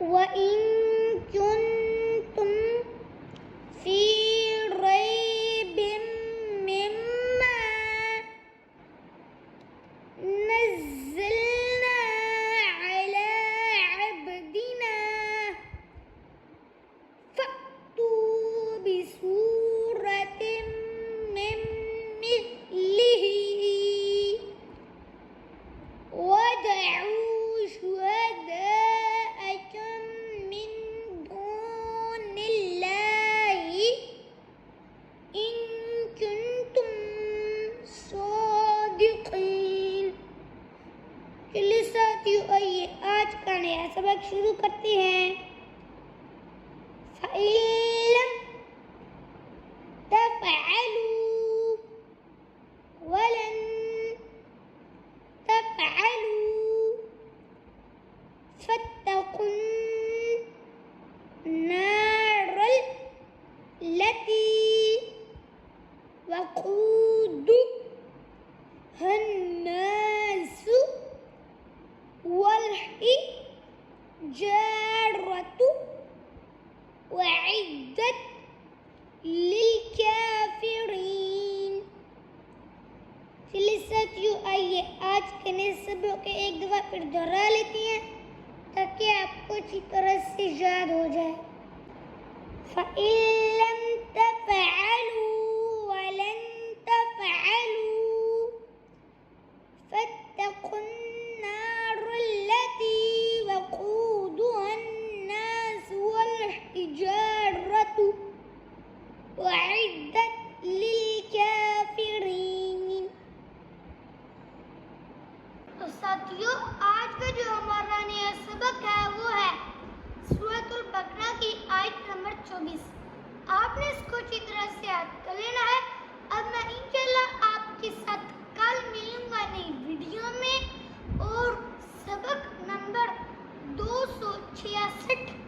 वइन कुन्तुम फी रैबिम मिम्मा नज़्ज़लना अला अब्दिना फ़अतू बिसूरतिम मिन मिस्लिही वदअू शुहदाअकुम मिन दूनिल्लाहि इन कुन्तुम सादिक़ीन। चलिए साथियों, आइए आज का नया सबक शुरू करते हैं। फ़इल्लम तफ़अलू वलन तफ़अलू फत्तकुन नारल लती वक़ूदुहन्नासु वल हिज्जारतु उइद्दत लिलकाफिरीन। चलिए साथियों, आइए आज के नए सबक के एक दफ़ा फिर दोहरा लेते हैं ताकि आपको अच्छी तरह से याद हो जाए। फ़इल्लम तफ़अलू वलन तफ़अलू फत्तकुन नारल्लती वक़ूदुहन्नासु वल हिज्जारतु उइद्दत लिलकाफिरीन। तो साथियों, आज का जो हमारा नया सबक है वो है सूरतुल बकरा की आयत नंबर 24। आपने इसको अच्छी तरह से याद कर लेना है। अब मैं इंशाल्लाह आपके साथ कल मिलूंगा नई वीडियो में और सबक नंबर 266